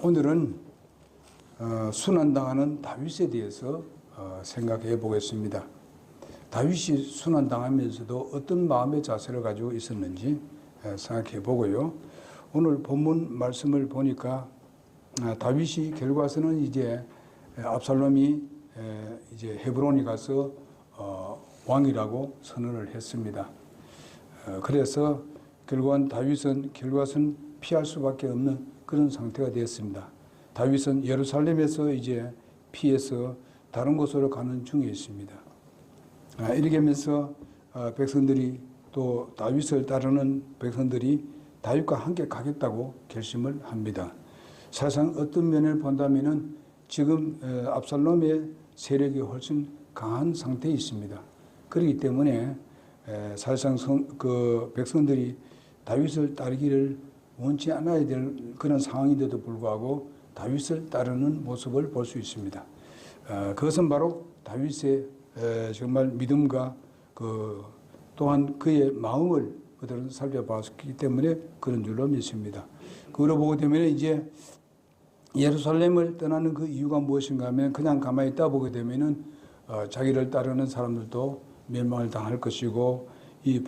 오늘은 순환당하는 다윗에 대해서 생각해 보겠습니다. 다윗이 순환당하면서도 어떤 마음의 자세를 가지고 있었는지 생각해 보고요. 오늘 본문 말씀을 보니까 다윗이 결과서는 이제 압살롬이 이제 헤브론에 가서 왕이라고 선언을 했습니다. 그래서 다윗은 결과선 피할 수밖에 없는 그런 상태가 되었습니다. 다윗은 예루살렘에서 이제 피해서 다른 곳으로 가는 중에 있습니다. 이렇게 하면서 백성들이 또 다윗을 따르는 백성들이 다윗과 함께 가겠다고 결심을 합니다. 사실상 어떤 면을 본다면은 지금 압살롬의 세력이 훨씬 강한 상태에 있습니다. 그렇기 때문에 사실상 백성들이 다윗을 따르기를 원치 않아야 될 그런 상황인데도 불구하고 다윗을 따르는 모습을 볼 수 있습니다. 그것은 바로 다윗의 정말 믿음과 또한 그의 마음을 그들은 살펴봤기 때문에 그런 줄로 믿습니다. 그걸 보게 되면 이제 예루살렘을 떠나는 그 이유가 무엇인가 하면 그냥 가만히 있다 보게 되면은 자기를 따르는 사람들도 멸망을 당할 것이고 이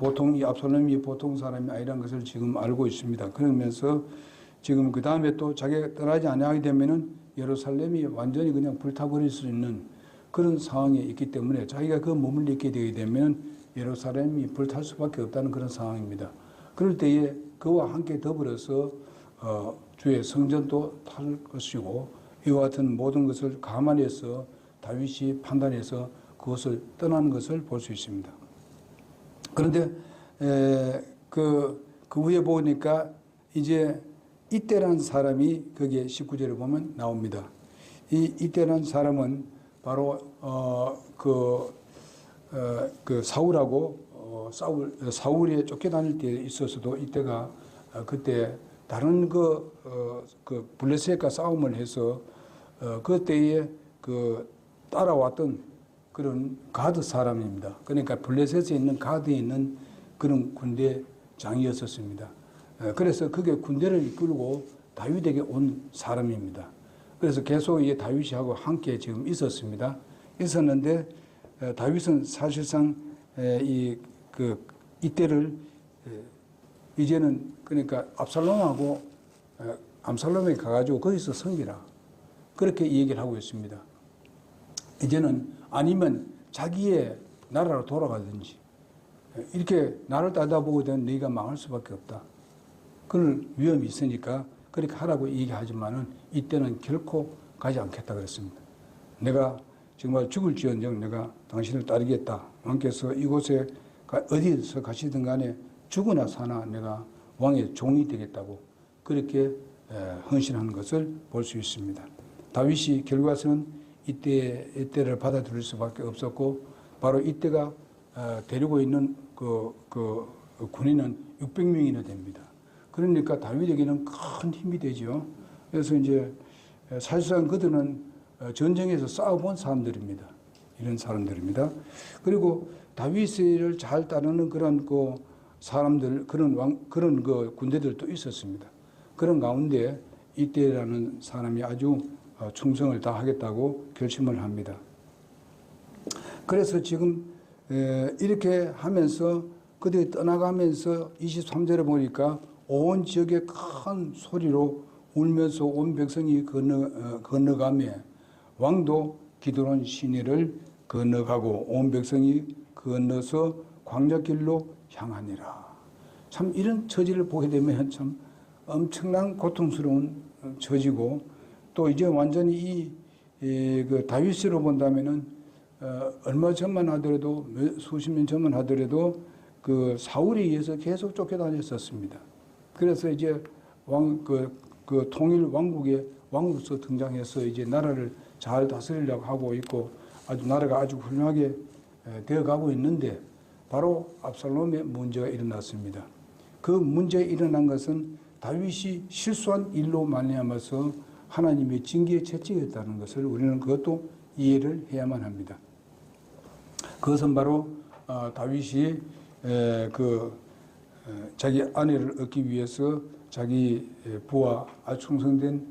압살롬이 보통 사람이 아니라는 것을 지금 알고 있습니다. 그러면서 지금 그 다음에 또 자기가 떠나지 않게 되면은 예루살렘이 완전히 그냥 불타버릴 수 있는 그런 상황에 있기 때문에 자기가 그 몸을 잃게 되게 되면 예루살렘이 불탈 수밖에 없다는 그런 상황입니다. 그럴 때에 그와 함께 더불어서 주의 성전도 탈 것이고 이와 같은 모든 것을 감안해서 다윗이 판단해서 그것을 떠나는 것을 볼 수 있습니다. 그런데 그 후에 보니까 이제 이때라는 사람이 거기에 19절에 보면 나옵니다. 이때라는 사람은 바로 사울이 쫓겨다닐 때 있어서도 이때가 그때 다른 블레셋과 싸움을 해서 그때에 따라왔던 그런 가드 사람입니다. 그러니까 블레셋에 있는 가드에 있는 그런 군대장이었었습니다. 그래서 그게 군대를 이끌고 다윗에게 온 사람입니다. 그래서 계속 이 다윗하고 함께 지금 있었습니다. 있었는데 다윗은 사실상 이때를 이제는 그러니까 압살롬에 가가지고 거기서 섬기라 그렇게 얘기를 하고 있습니다. 이제는 아니면 자기의 나라로 돌아가든지 이렇게 나를 따다보게 되면 네가 망할 수밖에 없다. 그럴 위험이 있으니까 그렇게 하라고 얘기하지만은 이때는 결코 가지 않겠다 그랬습니다. 내가 정말 죽을지언정 내가 당신을 따르겠다. 왕께서 이곳에 어디에서 가시든 간에 죽으나 사나 내가 왕의 종이 되겠다고 그렇게 헌신하는 것을 볼 수 있습니다. 다윗이 결과서는 이때를 받아들일 수밖에 없었고 바로 이때가 데리고 있는 군인은 600명이나 됩니다. 그러니까 다윗에게는 큰 힘이 되죠. 그래서 이제 사실상 그들은 전쟁에서 싸워본 사람들입니다. 이런 사람들입니다. 그리고 다윗을 잘 따르는 그런 사람들, 그런 군대들도 있었습니다. 그런 가운데 이때라는 사람이 아주 충성을 다하겠다고 결심을 합니다. 그래서 지금 이렇게 하면서 그들이 떠나가면서 23절에 보니까 온 지역에 큰 소리로 울면서 온 백성이 건너가며 왕도 기드론 시내를 건너가고 온 백성이 건너서 광야길로 향하니라. 참 이런 처지를 보게 되면 참 엄청난 고통스러운 처지고 또 이제 완전히 다윗으로 본다면은 얼마 전만 하더라도 수십 년 전만 하더라도 사울에 의해서 계속 쫓겨다녔었습니다. 그래서 이제 통일 왕국의 왕으로서 등장해서 이제 나라를 잘 다스리려고 하고 있고 나라가 아주 훌륭하게 되어가고 있는데 바로 압살롬의 문제가 일어났습니다. 그 문제가 일어난 것은 다윗이 실수한 일로 말미암아서 하나님의 징계의 채찍이었다는 것을 우리는 그것도 이해를 해야만 합니다. 그것은 바로 다윗이 자기 아내를 얻기 위해서 자기 부하 아주 충성된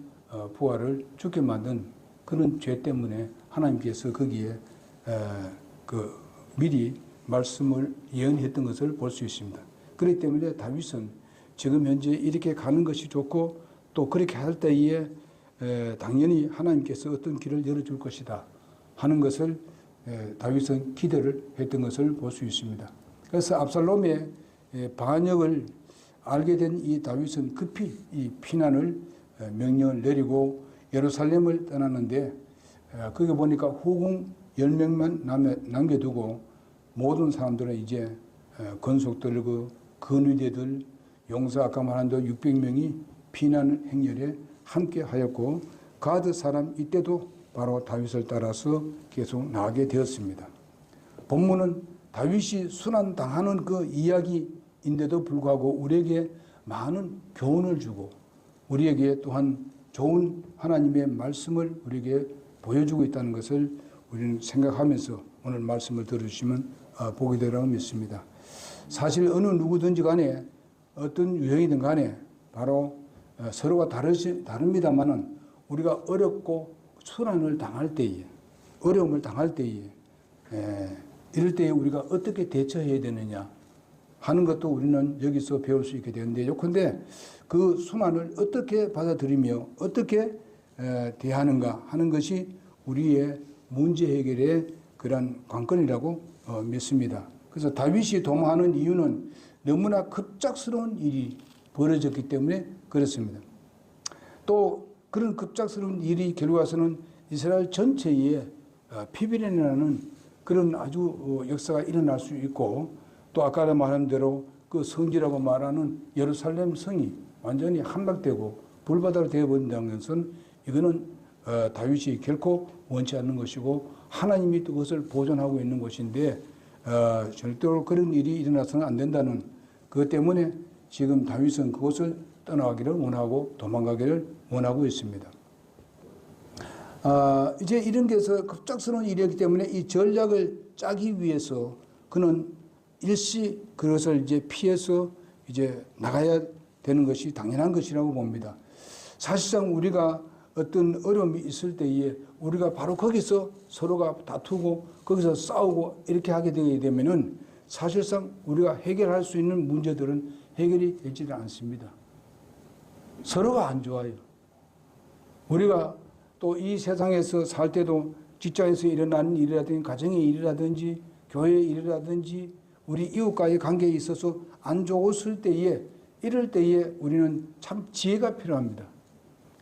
부하를 죽게 만든 그런 죄 때문에 하나님께서 거기에 미리 말씀을 예언했던 것을 볼 수 있습니다. 그렇기 때문에 다윗은 지금 현재 이렇게 가는 것이 좋고 또 그렇게 할 때에 당연히 하나님께서 어떤 길을 열어줄 것이다 하는 것을 다윗은 기대를 했던 것을 볼 수 있습니다. 그래서 압살롬의 반역을 알게 된 이 다윗은 급히 이 피난을 명령을 내리고 예루살렘을 떠났는데 거기 보니까 후궁 10명만 남겨두고 모든 사람들은 이제 건속들, 근위대들, 용사 아까 말한 대로 600명이 피난 행렬에 함께 하였고 가드 사람 이때도 바로 다윗을 따라서 계속 나가게 되었습니다. 본문은 다윗이 순환당하는 그 이야기인데도 불구하고 우리에게 많은 교훈을 주고 우리에게 또한 좋은 하나님의 말씀을 우리에게 보여주고 있다는 것을 우리는 생각하면서 오늘 말씀을 들으시면 보게 되리라고 믿습니다. 사실 어느 누구든지 간에 어떤 유형이든 간에 바로 서로가 다릅니다만은 우리가 어렵고 순환을 당할 때에 어려움을 당할 때에 이럴 때에 우리가 어떻게 대처해야 되느냐 하는 것도 우리는 여기서 배울 수 있게 되는데 요컨대 그 순환을 어떻게 받아들이며 어떻게 대하는가 하는 것이 우리의 문제 해결의 그런 관건이라고 믿습니다. 그래서 다윗이 도망하는 이유는 너무나 급작스러운 일이 벌어졌기 때문에 그렇습니다. 또 그런 급작스러운 일이 결과서는 이스라엘 전체에 피비린이라는 그런 아주 역사가 일어날 수 있고 또 아까 말한 대로 그 성지라고 말하는 예루살렘 성이 완전히 함락되고 불바다로 되어버린다는 것은 이거는 다윗이 결코 원치 않는 것이고 하나님이 또 그것을 보존하고 있는 것인데 절대로 그런 일이 일어나서는 안 된다는 그것 때문에 지금 다윗은 그것을 떠나가기를 원하고 도망가기를 원하고 있습니다. 이제 이런 게서 급작스러운 일이었기 때문에 이 전략을 짜기 위해서 그는 일시 그것을 이제 피해서 이제 나가야 되는 것이 당연한 것이라고 봅니다. 사실상 우리가 어떤 어려움이 있을 때에 우리가 바로 거기서 서로가 다투고 거기서 싸우고 이렇게 하게 되게 되면은 사실상 우리가 해결할 수 있는 문제들은 해결이 되지는 않습니다. 서로가 안 좋아요. 우리가 또 이 세상에서 살 때도 직장에서 일어나는 일이라든지 가정의 일이라든지 교회의 일이라든지 우리 이웃과의 관계에 있어서 안 좋았을 때에 이럴 때에 우리는 참 지혜가 필요합니다.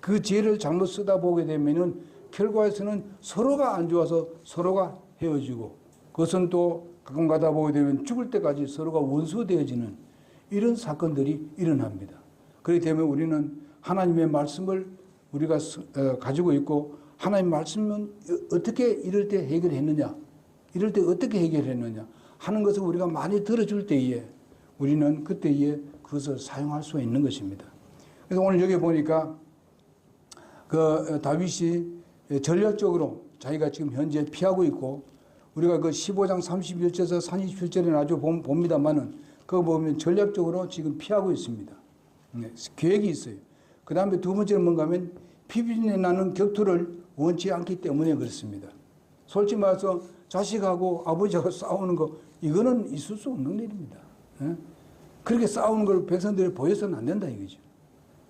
그 지혜를 잘못 쓰다 보게 되면은 결과에서는 서로가 안 좋아서 서로가 헤어지고 그것은 또 가끔 가다 보게 되면 죽을 때까지 서로가 원수되어지는 이런 사건들이 일어납니다. 그렇기 때문에 우리는 하나님의 말씀을 우리가 가지고 있고 하나님 말씀은 어떻게 이럴 때 해결했느냐 이럴 때 어떻게 해결했느냐 하는 것을 우리가 많이 들어줄 때에 우리는 그때에 그것을 사용할 수 있는 것입니다. 그래서 오늘 여기 보니까 그 다윗이 전략적으로 자기가 지금 현재 피하고 있고 우리가 그 15장 31절에서 37절에 아주 봅니다만은 그거 보면 전략적으로 지금 피하고 있습니다. 계획이 있어요. 그 다음에 두 번째는 뭔가 하면 피비린내 나는 격투를 원치 않기 때문에 그렇습니다. 솔직히 말해서 자식하고 아버지하고 싸우는 거 이거는 있을 수 없는 일입니다. 그렇게 싸우는 걸 백성들이 보여서는 안 된다 이거죠.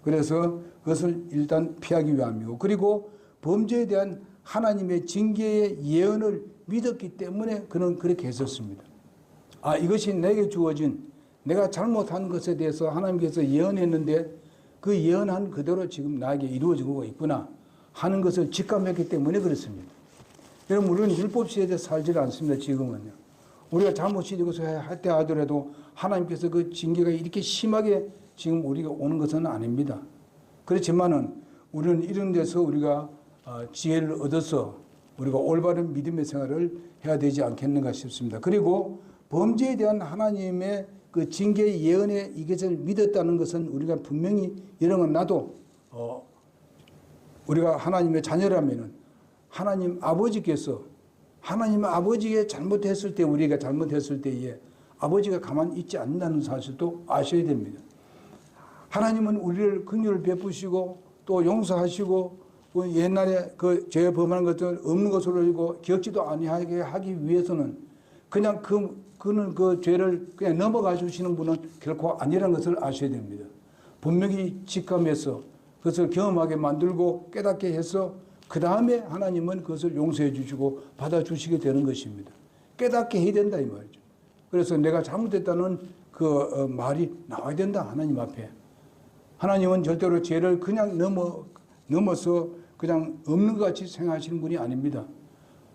그래서 그것을 일단 피하기 위함이고 그리고 범죄에 대한 하나님의 징계의 예언을 믿었기 때문에 그는 그렇게 했었습니다. 이것이 내게 주어진 내가 잘못한 것에 대해서 하나님께서 예언했는데 그 예언한 그대로 지금 나에게 이루어지고 있구나 하는 것을 직감했기 때문에 그렇습니다. 여러분 우리는 율법 시대에 살지 않습니다. 지금은요. 우리가 잘못이 되고서 할 때 하더라도 하나님께서 그 징계가 이렇게 심하게 지금 우리가 오는 것은 아닙니다. 그렇지만은 우리는 이런 데서 우리가 지혜를 얻어서 우리가 올바른 믿음의 생활을 해야 되지 않겠는가 싶습니다. 그리고 범죄에 대한 하나님의 그 징계 예언의 이것을 믿었다는 것은 우리가 분명히 이런 건 나도 우리가 하나님의 자녀라면은 하나님 아버지께서 하나님 아버지가 잘못했을 때 우리가 잘못했을 때에 아버지가 가만히 있지 않는다는 사실도 아셔야 됩니다. 하나님은 우리를 긍휼을 베푸시고 또 용서하시고 그 옛날에 그 죄 범한 것들 없는 것으로 알고 기억지도 아니하게 하기 위해서는 그냥 그는 그 죄를 그냥 넘어가 주시는 분은 결코 아니라는 것을 아셔야 됩니다. 분명히 직감해서 그것을 경험하게 만들고 깨닫게 해서 그 다음에 하나님은 그것을 용서해 주시고 받아주시게 되는 것입니다. 깨닫게 해야 된다 이 말이죠. 그래서 내가 잘못했다는 그 말이 나와야 된다 하나님 앞에. 하나님은 절대로 죄를 그냥 넘어서 그냥 없는 것 같이 생각하시는 분이 아닙니다.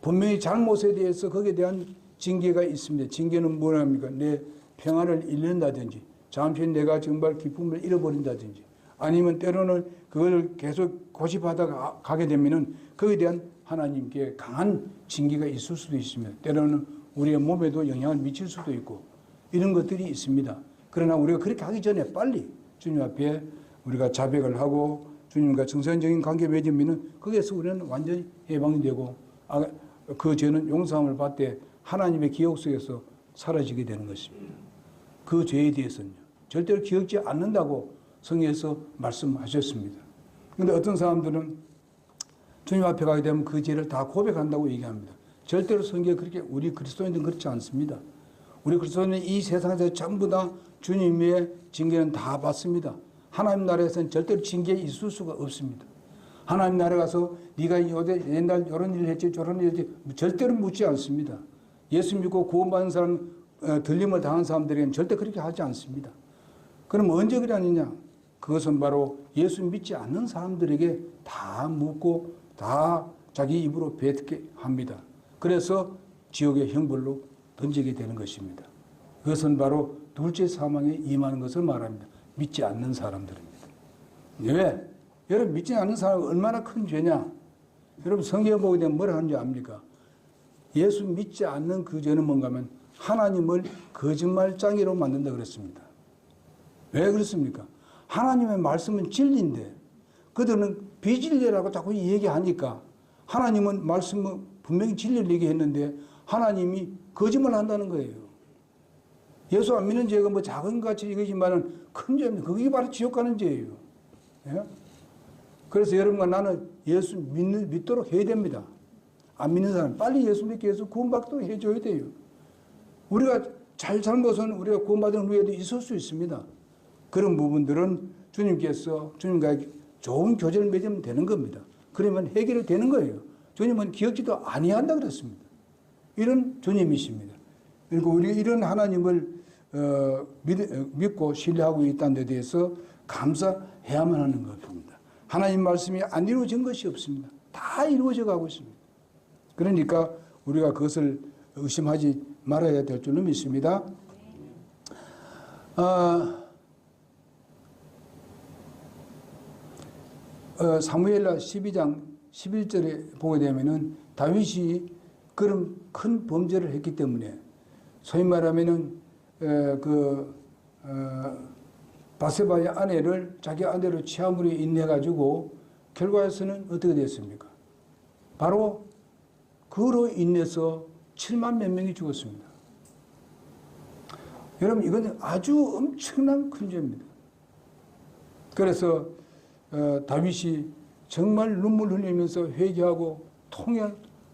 분명히 잘못에 대해서 거기에 대한 징계가 있습니다. 징계는 뭐랍니까? 내 평안을 잃는다든지 잠시 내가 정말 기쁨을 잃어버린다든지 아니면 때로는 그걸 계속 고집하다가 가게 되면은 거기에 대한 하나님께 강한 징계가 있을 수도 있습니다. 때로는 우리의 몸에도 영향을 미칠 수도 있고 이런 것들이 있습니다. 그러나 우리가 그렇게 하기 전에 빨리 주님 앞에 우리가 자백을 하고 주님과 정상적인 관계 맺으면은 거기에서 우리는 완전히 해방이 되고 그 죄는 용서함을 받되 하나님의 기억 속에서 사라지게 되는 것입니다. 그 죄에 대해서는요. 절대로 기억지 않는다고 성경에서 말씀하셨습니다. 그런데 어떤 사람들은 주님 앞에 가게 되면 그 죄를 다 고백한다고 얘기합니다. 절대로 성경에 그렇게 우리 그리스도인들은 그렇지 않습니다. 우리 그리스도인은 이 세상에서 전부 다 주님의 징계는 다 받습니다. 하나님 나라에서는 절대로 징계 있을 수가 없습니다. 하나님 나라에 가서 네가 옛날 이런 일을 했지 저런 일을 했지 절대로 묻지 않습니다. 예수 믿고 구원받은 사람 들림을 당한 사람들에게는 절대 그렇게 하지 않습니다. 그럼 언제 그러느냐? 그것은 바로 예수 믿지 않는 사람들에게 다 묻고 다 자기 입으로 뱉게 합니다. 그래서 지옥의 형벌로 던지게 되는 것입니다. 그것은 바로 둘째 사망에 임하는 것을 말합니다. 믿지 않는 사람들입니다. 왜? 여러분 믿지 않는 사람은 얼마나 큰 죄냐? 여러분 성경에 보게 되면 뭐라 하는지 압니까? 예수 믿지 않는 그 죄는 뭔가 하면 하나님을 거짓말장애로 만든다 그랬습니다. 왜 그렇습니까? 하나님의 말씀은 진리인데 그들은 비진리라고 자꾸 얘기하니까 하나님은 말씀은 분명히 진리를 얘기했는데 하나님이 거짓말을 한다는 거예요. 예수 안 믿는 죄가 뭐 작은 것 같이 이거지만은 큰 죄입니다. 그게 바로 지옥 가는 죄예요. 예? 그래서 여러분과 나는 예수 믿도록 해야 됩니다. 안 믿는 사람 빨리 예수 믿게 해서 구원받도록 해줘야 돼요. 우리가 잘못은 우리가 구원받은 후에도 있을 수 있습니다. 그런 부분들은 주님께서 주님과 좋은 교제를 맺으면 되는 겁니다. 그러면 해결이 되는 거예요. 주님은 기억지도 아니한다 그랬습니다. 이런 주님이십니다. 그리고 우리가 이런 하나님을 믿고 신뢰하고 있다는 데 대해서 감사해야만 하는 것입니다. 하나님 말씀이 안 이루어진 것이 없습니다. 다 이루어져 가고 있습니다. 그러니까 우리가 그것을 의심하지 말아야 될 줄로 믿습니다. 사무엘하 12장 11절에 보게 되면은 다윗이 그런 큰 범죄를 했기 때문에 소위 말하면은 바세바의 아내를 자기 아내로 취함으로 인해 가지고 결과에서는 어떻게 됐습니까? 바로 그로 인해서 7만 몇 명이 죽었습니다. 여러분 이건 아주 엄청난 큰 죄입니다. 그래서 다윗이 정말 눈물 흘리면서 회개하고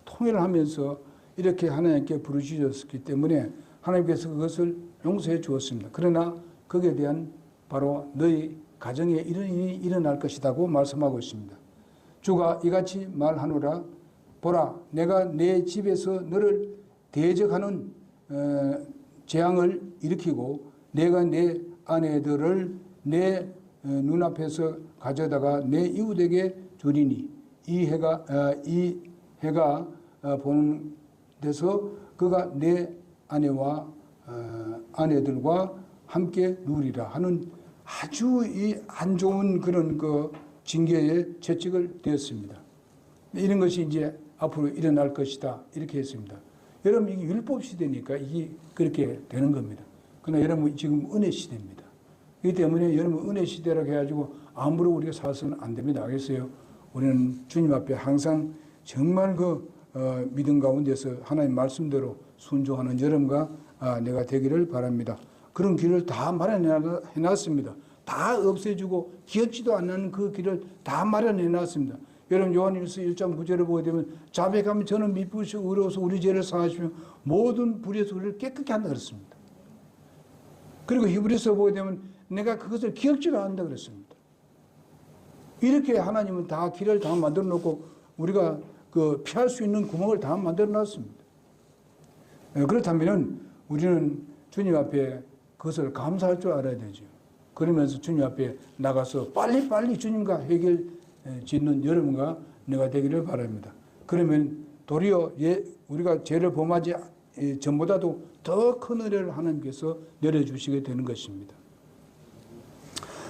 통회를 하면서 이렇게 하나님께 부르짖었기 때문에 하나님께서 그것을 용서해 주었습니다. 그러나 거기에 대한 바로 너희 가정에 이런 일이 일어날 것이라고 말씀하고 있습니다. 주가 이같이 말하노라 보라 내가 내 집에서 너를 대적하는 재앙을 일으키고 내가 내 아내들을 내 눈앞에서 가져다가 내 이웃에게 주리니 이 해가 보는 데서 그가 내 아내와 아내들과 함께 누리라 하는 아주 이 안 좋은 그런 그 징계의 채찍을 대었습니다. 이런 것이 이제 앞으로 일어날 것이다 이렇게 했습니다. 여러분 이게 율법 시대니까 이게 그렇게 되는 겁니다. 그러나 여러분 지금 은혜 시대입니다. 그렇기 때문에 여러분 은혜 시대라고 해가지고 아무로 우리가 살아서는 안 됩니다. 알겠어요? 우리는 주님 앞에 항상 정말 믿음 가운데서 하나님 말씀대로 순종하는 여러분과 내가 되기를 바랍니다. 그런 길을 다 마련해놨습니다. 다 없애주고 기억지도 않는 그 길을 다 마련해 놨습니다. 여러분 요한일서 1장 9절을 보게 되면 자백하면 저는 미쁘시 의로워서 우리 죄를 사하시며 모든 불의에서 우리를 깨끗게 한다 그랬습니다. 그리고 히브리서 보게 되면 내가 그것을 기억지도 않는다 그랬습니다. 이렇게 하나님은 다 길을 다 만들어 놓고 우리가 그 피할 수 있는 구멍을 다 만들어 놨습니다. 그렇다면 우리는 주님 앞에 그것을 감사할 줄 알아야 되죠. 그러면서 주님 앞에 나가서 빨리빨리 주님과 해결 짓는 여러분과 내가 되기를 바랍니다. 그러면 도리어 우리가 죄를 범하지 전보다도 더 큰 은혜를 하나님께서 내려주시게 되는 것입니다.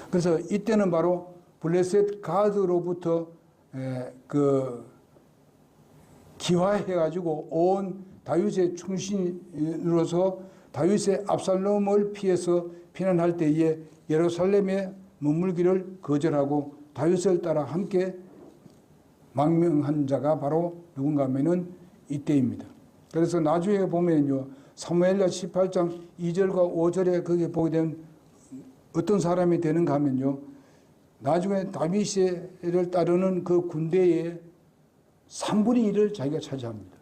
그래서 이때는 바로 블레셋 가드로부터 그 기화해가지고 온 다윗의 충신으로서 다윗의 압살롬을 피해서 피난할 때에 예루살렘에 머물기를 거절하고 다윗을 따라 함께 망명한 자가 바로 누군가 하면은 이때입니다. 그래서 나중에 보면요, 사무엘하 18장 2절과 5절에 거기에 보게 되면 어떤 사람이 되는가 하면요, 나중에 다윗을 따르는 그 군대의 3분의 1을 자기가 차지합니다.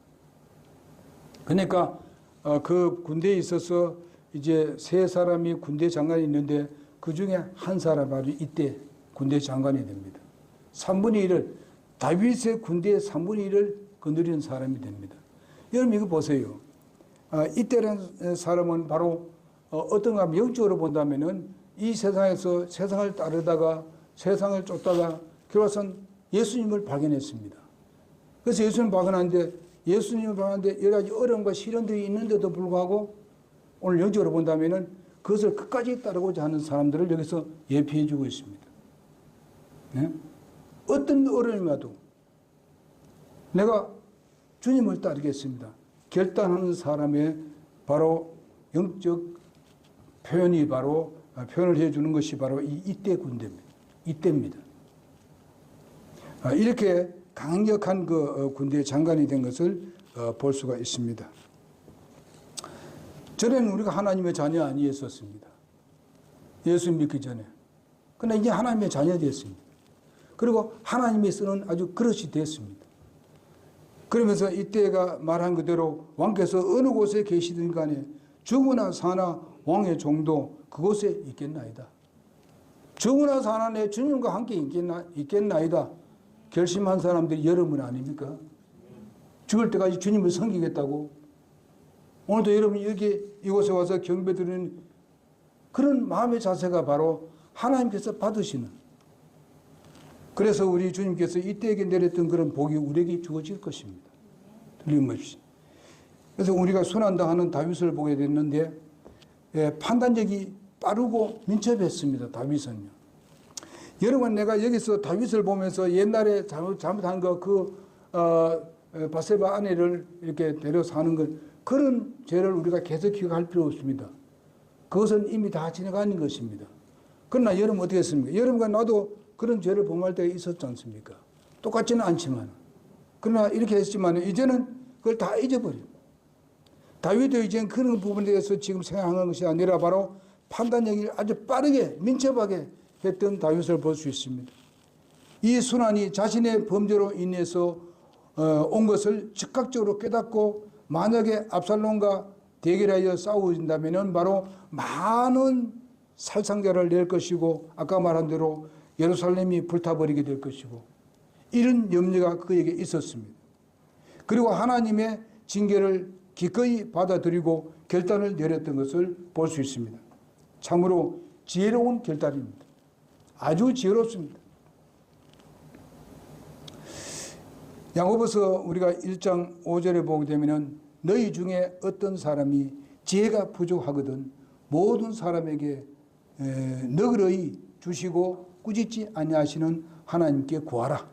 그러니까 그 군대에 있어서 이제 세 사람이 군대 장관이 있는데 그 중에 한 사람 바로 이때 군대 장관이 됩니다. 3분의 1을 다윗의 군대의 3분의 1을 거느리는 사람이 됩니다. 여러분 이거 보세요. 이때라는 사람은 바로 어떤가 하면 영적으로 본다면은 이 세상에서 세상을 따르다가 세상을 쫓다가 결과선 예수님을 발견했습니다. 그래서 예수님을 발견하는데 예수님을 발견하는데 여러 가지 어려움과 시련들이 있는데도 불구하고 오늘 영적으로 본다면은 그것을 끝까지 따르고자 하는 사람들을 여기서 예표해 주고 있습니다. 네? 어떤 어려움이 와도 내가 주님을 따르겠습니다. 결단하는 사람의 바로 영적 표현이 바로 표현을 해주는 것이 바로 이때 군대입니다. 이때입니다. 이렇게 강력한 그 군대의 장관이 된 것을 볼 수가 있습니다. 전에는 우리가 하나님의 자녀 아니었었습니다. 예수 믿기 전에. 그러나 이제 하나님의 자녀 됐습니다. 그리고 하나님의 쓰는 아주 그릇이 됐습니다. 그러면서 이때가 말한 그대로 왕께서 어느 곳에 계시든 간에 죽으나 사나 왕의 종도 그곳에 있겠나이다. 죽으나 사나 내 주님과 함께 있겠나이다. 결심한 사람들이 여러분 아닙니까? 죽을 때까지 주님을 섬기겠다고. 오늘도 여러분이 여기 이곳에 와서 경배드리는 그런 마음의 자세가 바로 하나님께서 받으시는, 그래서 우리 주님께서 이때에게 내렸던 그런 복이 우리에게 주어질 것입니다. 틀림없이. 그래서 우리가 순환당하는 다윗을 보게 됐는데 판단력이 빠르고 민첩했습니다. 다윗은요. 여러분 내가 여기서 다윗을 보면서 옛날에 잘못한 거 바세바 아내를 이렇게 데려서 하는 것, 그런 죄를 우리가 계속 기억할 필요 없습니다. 그것은 이미 다 지나가는 것입니다. 그러나 여러분 어떻게 했습니까? 여러분과 나도 그런 죄를 범할 때가 있었지 않습니까? 똑같지는 않지만. 그러나 이렇게 했지만 이제는 그걸 다 잊어버려요. 다윗도 이제는 그런 부분에 대해서 지금 생각하는 것이 아니라 바로 판단력이 아주 빠르게 민첩하게 했던 다윗을 볼 수 있습니다. 이 순환이 자신의 범죄로 인해서 온 것을 즉각적으로 깨닫고 만약에 압살롬과 대결하여 싸우신다면 바로 많은 살상자를 낼 것이고 아까 말한 대로 예루살렘이 불타버리게 될 것이고 이런 염려가 그에게 있었습니다. 그리고 하나님의 징계를 기꺼이 받아들이고 결단을 내렸던 것을 볼 수 있습니다. 참으로 지혜로운 결단입니다. 아주 지혜롭습니다. 야고보서 우리가 1장 5절에 보게 되면 너희 중에 어떤 사람이 지혜가 부족하거든 모든 사람에게 너그러이 주시고 꾸짖지 아니하시는 하나님께 구하라.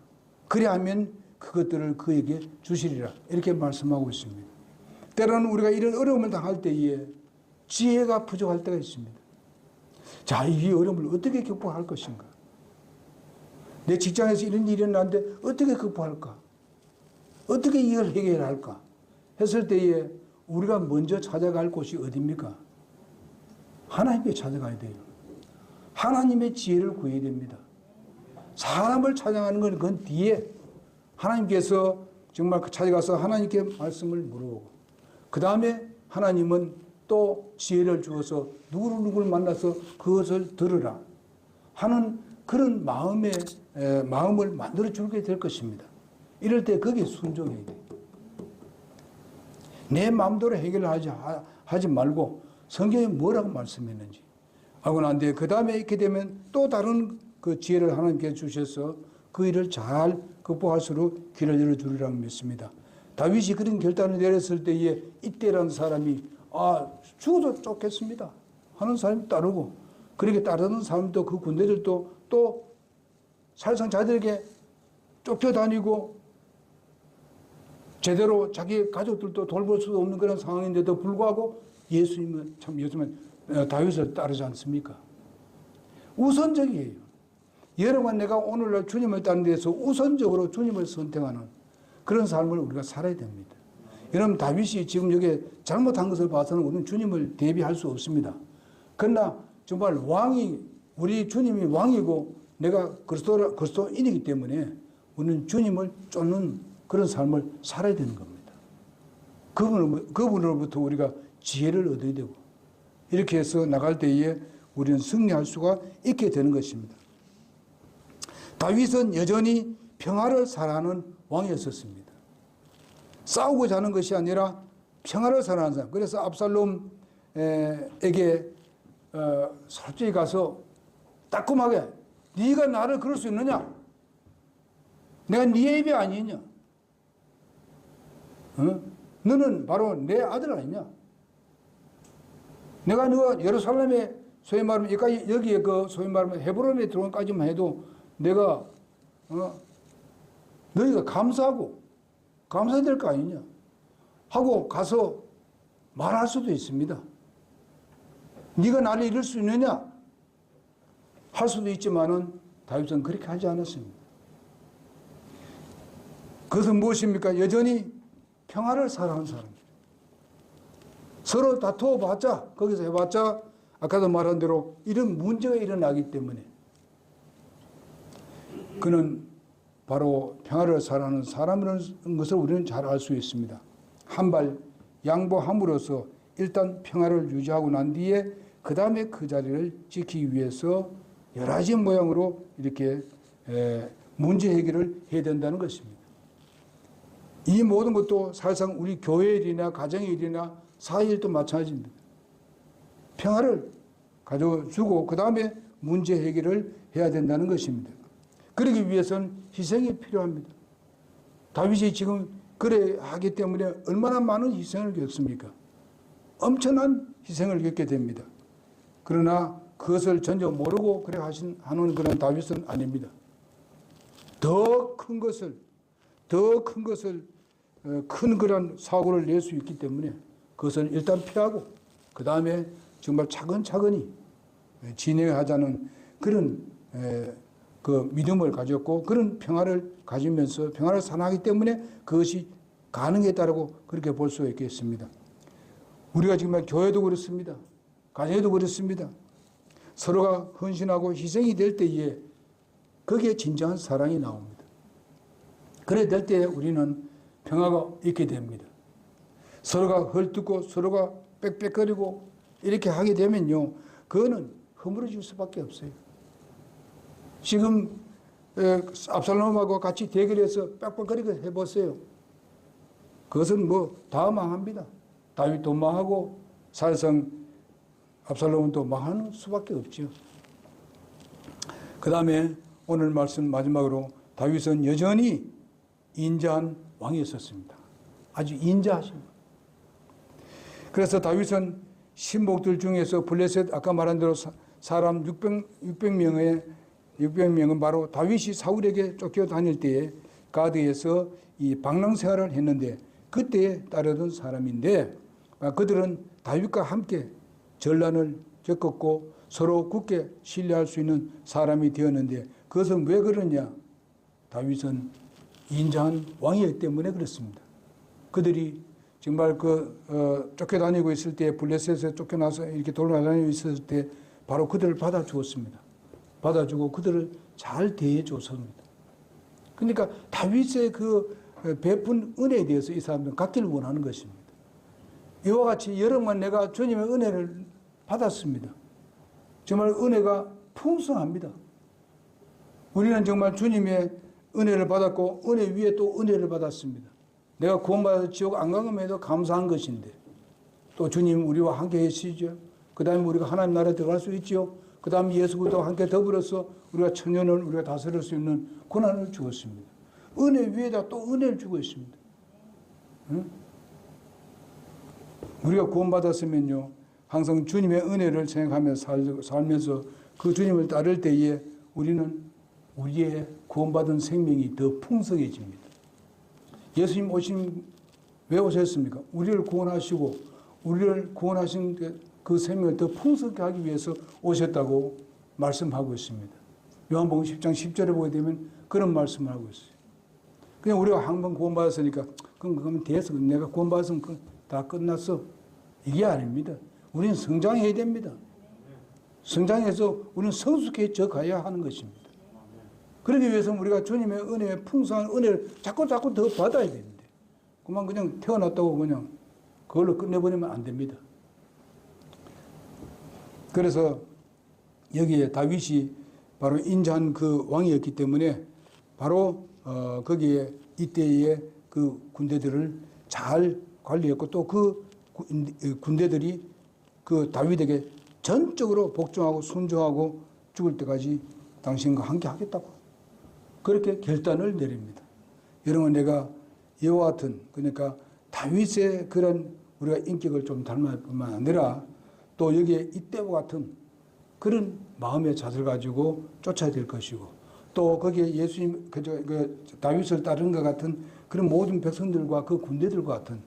그리하면 그것들을 그에게 주시리라. 이렇게 말씀하고 있습니다. 때로는 우리가 이런 어려움을 당할 때에 지혜가 부족할 때가 있습니다. 자, 이 어려움을 어떻게 극복할 것인가? 내 직장에서 이런 일이 일어났는데 어떻게 극복할까? 어떻게 이걸 해결할까? 했을 때에 우리가 먼저 찾아갈 곳이 어디입니까? 하나님께 찾아가야 돼요. 하나님의 지혜를 구해야 됩니다. 사람을 찬양하는 건 그건 뒤에 하나님께서 정말 찾아가서 하나님께 말씀을 물어보고 그 다음에 하나님은 또 지혜를 주어서 누구를 만나서 그것을 들으라 하는 그런 마음을 만들어 주게 될 것입니다. 이럴 때 거기에 순종해야 돼요. 내 마음대로 하지 말고 성경에 뭐라고 말씀했는지 하고 난 뒤에 그 다음에 이렇게 되면 또 다른 그 지혜를 하나님께 주셔서 그 일을 잘 극복할수록 길을 열어주리라고 믿습니다. 다윗이 그런 결단을 내렸을 때에 이때라는 사람이 죽어도 쫓겠습니다 하는 사람이 따르고 그렇게 따르는 사람도 그 군대들도 또 살상 자들에게 쫓겨다니고 제대로 자기 가족들도 돌볼 수 없는 그런 상황인데도 불구하고 예수님은 다윗을 따르지 않습니까? 우선적이에요. 여러분 내가 오늘날 주님을 따르는 데서 우선적으로 주님을 선택하는 그런 삶을 우리가 살아야 됩니다. 여러분 다윗이 지금 여기 잘못한 것을 봐서는 우리는 주님을 대비할 수 없습니다. 그러나 정말 우리 주님이 왕이고 내가 그리스도인이기 때문에 우리는 주님을 쫓는 그런 삶을 살아야 되는 겁니다. 그분으로부터 우리가 지혜를 얻어야 되고 이렇게 해서 나갈 때에 우리는 승리할 수가 있게 되는 것입니다. 다윗은 여전히 평화를 사랑하는 왕이었습니다. 싸우고자 하는 것이 아니라 평화를 사랑하는 사람. 그래서 압살롬에게 솔직히 가서 따끔하게 네가 나를 그럴 수 있느냐? 내가 네 애비 아니냐? 너는 바로 내 아들 아니냐? 내가 너가 예루살렘에 소위 말하면 여기에 그 소위 말하면 헤브론에 들어온까지만 해도 내가 너희가 감사해야 될 거 아니냐 하고 가서 말할 수도 있습니다. 네가 나를 이룰 수 있느냐 할 수도 있지만은 다윗은 그렇게 하지 않았습니다. 그것은 무엇입니까? 여전히 평화를 사랑하는 사람입니다. 서로 다투어봤자 거기서 해봤자 아까도 말한 대로 이런 문제가 일어나기 때문에 그는 바로 평화를 사랑하는 사람이라는 것을 우리는 잘 알 수 있습니다. 한 발 양보함으로써 일단 평화를 유지하고 난 뒤에 그 다음에 그 자리를 지키기 위해서 여러 가지 모양으로 이렇게 문제 해결을 해야 된다는 것입니다. 이 모든 것도 사실상 우리 교회 일이나 가정의 일이나 사회 일도 마찬가지입니다. 평화를 가져주고 그 다음에 문제 해결을 해야 된다는 것입니다. 그러기 위해서는 희생이 필요합니다. 다윗이 지금 그래 하기 때문에 얼마나 많은 희생을 겪습니까? 엄청난 희생을 겪게 됩니다. 그러나 그것을 전혀 모르고 그래 하는 그런 다윗은 아닙니다. 더 큰 것을 큰 그런 사고를 낼 수 있기 때문에 그것을 일단 피하고 그 다음에 정말 차근차근히 진행하자는 그런 그 믿음을 가졌고 그런 평화를 가지면서 평화를 사랑하기 때문에 그것이 가능했다라고 그렇게 볼 수 있겠습니다. 우리가 정말 교회도 그렇습니다. 가정에도 그렇습니다. 서로가 헌신하고 희생이 될 때에 거기에 진정한 사랑이 나옵니다. 그래 될 때에 우리는 평화가 있게 됩니다. 서로가 헐뜯고 서로가 빽빽거리고 이렇게 하게 되면요. 그거는 허물어질 수밖에 없어요. 지금 압살롬하고 같이 대결해서 빽빽거리게 해보세요. 그것은 다 망합니다. 다윗도 망하고 사실상 압살롬도 망하는 수밖에 없죠. 그 다음에 오늘 말씀 마지막으로 다윗은 여전히 인자한 왕이었습니다. 아주 인자하십니다. 그래서 다윗은 신복들 중에서 블레셋 아까 말한 대로 사람 600명은 바로 다윗이 사울에게 쫓겨다닐 때에 가드에서 이 방랑생활을 했는데 그때에 따르던 사람인데 그들은 다윗과 함께 전란을 겪었고 서로 굳게 신뢰할 수 있는 사람이 되었는데 그것은 왜 그러냐? 다윗은 인자한 왕이었기 때문에 그렇습니다. 그들이 정말 쫓겨다니고 있을 때 블레셋에 쫓겨나서 이렇게 돌아다니고 있을 때 바로 그들을 받아주었습니다. 받아주고 그들을 잘 대해줬습니다. 그러니까 다윗의 그 베푼 은혜에 대해서 이 사람들은 갖기를 원하는 것입니다. 이와 같이 여러분 내가 주님의 은혜를 받았습니다. 정말 은혜가 풍성합니다. 우리는 정말 주님의 은혜를 받았고 은혜 위에 또 은혜를 받았습니다. 내가 구원받아서 지옥 안 가금에도 감사한 것인데 또 주님 우리와 함께 계시죠. 그 다음에 우리가 하나님 나라에 들어갈 수 있죠. 그 다음에 예수 그리스도와 함께 더불어서 우리가 천년을 우리가 다스릴 수 있는 권한을 주었습니다. 은혜 위에다 또 은혜를 주고 있습니다. 응? 우리가 구원받았으면요 항상 주님의 은혜를 생각하며 살면서 그 주님을 따를 때에 우리는 우리의 구원받은 생명이 더 풍성해집니다. 예수님 오신 왜 오셨습니까? 우리를 구원하시고 우리를 구원하신 그 생명을 더 풍성하게 하기 위해서 오셨다고 말씀하고 있습니다. 요한복음 10장 10절에 보게 되면 그런 말씀을 하고 있어요. 그냥 우리가 한 번 구원받았으니까 그러면 됐어. 내가 구원받았으면 다 끝났어. 이게 아닙니다. 우리는 성장해야 됩니다. 성장해서 우리는 성숙해져 가야 하는 것입니다. 그러기 위해서는 우리가 주님의 은혜의 풍성한 은혜를 자꾸 더 받아야 되는데 그냥 태어났다고 그냥 그걸로 끝내버리면 안 됩니다. 그래서 여기에 다윗이 바로 인자한 그 왕이었기 때문에 바로 거기에 이때의 그 군대들을 잘 관리했고 또 그 군대들이 그 다윗에게 전적으로 복종하고 순종하고 죽을 때까지 당신과 함께 하겠다고 그렇게 결단을 내립니다. 여러분 내가 이와 같은 그러니까 다윗의 그런 우리가 인격을 좀 닮을 뿐만 아니라 또 여기에 이때와 같은 그런 마음의 자세를 가지고 쫓아야 될 것이고 또 거기에 예수님 그 다윗을 따르는 것 같은 그런 모든 백성들과 그 군대들과 같은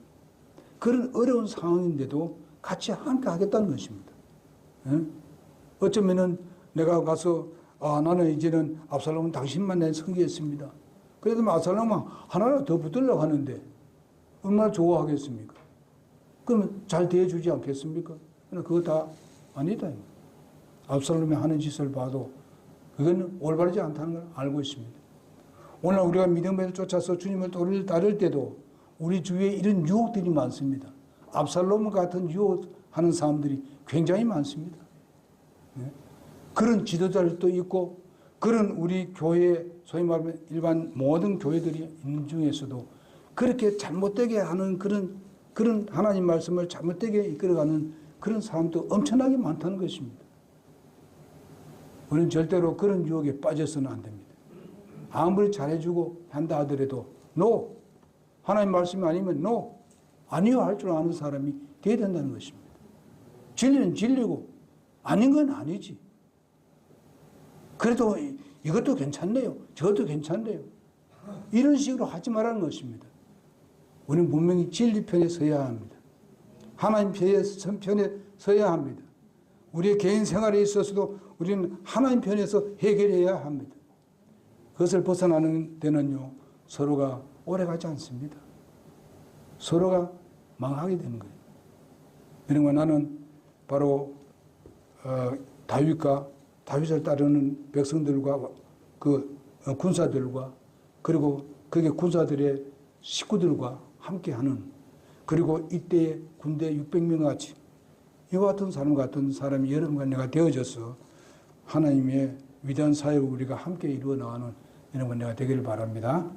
그런 어려운 상황인데도 같이 함께 하겠다는 것입니다. 어쩌면은 내가 가서 나는 이제는 압살롬은 당신만 내 섬기겠습니다. 그래도 압살롬은 하나를 더 붙들려고 하는데 얼마나 좋아하겠습니까? 그러면 잘 대해주지 않겠습니까? 그거 다 아니다. 압살롬이 하는 짓을 봐도 그건 올바르지 않다는 걸 알고 있습니다. 오늘 우리가 믿음을 쫓아서 주님을 따를 때도 우리 주위에 이런 유혹들이 많습니다. 압살롬 같은 유혹하는 사람들이 굉장히 많습니다. 그런 지도자들도 있고 그런 우리 교회 소위 말하면 일반 모든 교회들이 있는 중에서도 그렇게 잘못되게 하는 그런 하나님 말씀을 잘못되게 이끌어가는 그런 사람도 엄청나게 많다는 것입니다. 우리는 절대로 그런 유혹에 빠져서는 안 됩니다. 아무리 잘해주고 한다 하더라도 no. 하나님 말씀이 아니면 no. 아니요 할 줄 아는 사람이 돼야 된다는 것입니다. 진리는 진리고 아닌 건 아니지. 그래도 이것도 괜찮네요. 저것도 괜찮네요. 이런 식으로 하지 말라는 것입니다. 우리는 분명히 진리 편에 서야 합니다. 하나님 편에 서야 합니다. 우리의 개인 생활에 있어서도 우리는 하나님 편에서 해결해야 합니다. 그것을 벗어나는 데는요, 서로가 오래가지 않습니다. 서로가 망하게 되는 거예요. 그러니까 나는 바로 다윗을 따르는 백성들과 그 군사들과 그리고 그게 군사들의 식구들과 함께하는 그리고 이때의 군대 600명 같이 이와 같은 사람 같은 사람이 여러분과 내가 되어져서 하나님의 위대한 사역을 우리가 함께 이루어 나가는 여러분 내가 되기를 바랍니다.